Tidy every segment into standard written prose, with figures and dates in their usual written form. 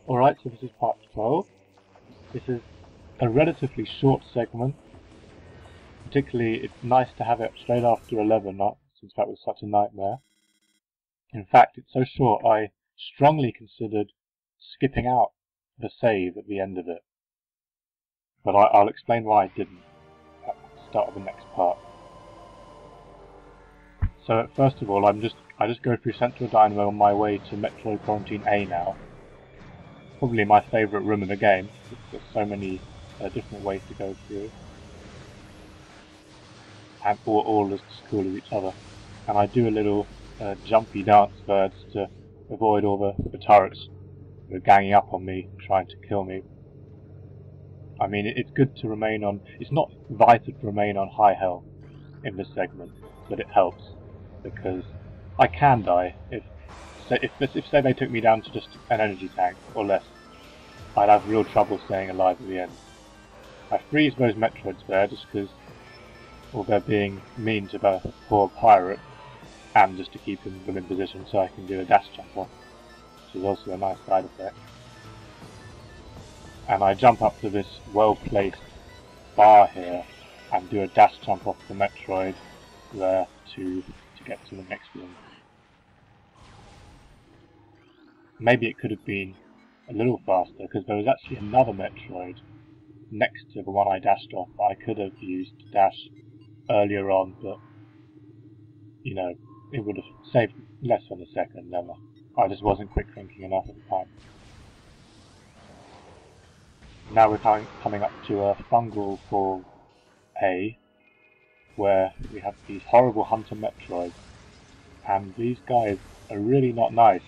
Alright, so this is part 12. This is a relatively short segment. Particularly, it's nice to have it straight after 11, since that was such a nightmare. In fact, it's so short I strongly considered skipping out the save at the end of it. But I'll explain why I didn't at the start of the next part. So first of all, I just go through Central Dynamo on my way to Metroid Quarantine A now. Probably my favourite room in the game. There's so many different ways to go through, and all as cool as each other. And I do a little jumpy dance first to avoid all the turrets who are ganging up on me, trying to kill me. I mean, it's good to remain on. It's not vital to remain on high health in this segment, but it helps because I can die if say they took me down to just an energy tank or less. I'd have real trouble staying alive at the end. I freeze those Metroids there just because, well, they're being mean to the poor pirate, and just to keep them in position so I can do a dash jump off, which is also a nice side effect. And I jump up to this well-placed bar here and do a dash jump off the Metroid there to get to the next room. Maybe it could have been a little faster because there was actually another Metroid next to the one I dashed off that I could have used to dash earlier on, but you know, it would have saved less than a second, and I just wasn't quick thinking enough at the time. Now we're coming up to a fungal Fall A, where we have these horrible hunter Metroids, and these guys are really not nice.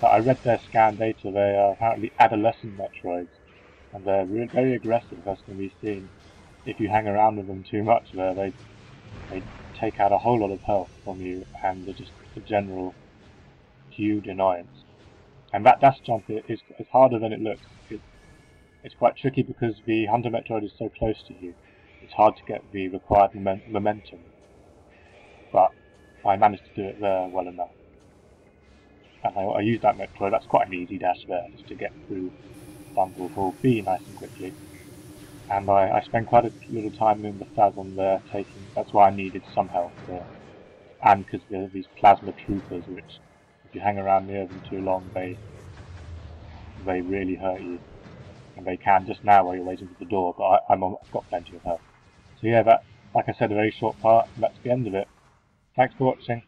I read their scan data, they are apparently adolescent Metroids, and they're very aggressive, as can be seen. If you hang around with them too much there, they take out a whole lot of health from you, and they're just a general huge annoyance. And that dash jump is harder than it looks. It's quite tricky because the Hunter Metroid is so close to you. It's hard to get the required momentum. But I managed to do it there well enough. And I used that Metroid. That's quite an easy dash there, just to get through Bungle Hall B nice and quickly. And I spent quite a little time in the Phasm there, that's why I needed some help there. And because there are these plasma troopers, which, if you hang around near them too long, they really hurt you. And they can just now while you're waiting for the door, but I've got plenty of help. So yeah, like I said, a very short part, and that's the end of it. Thanks for watching.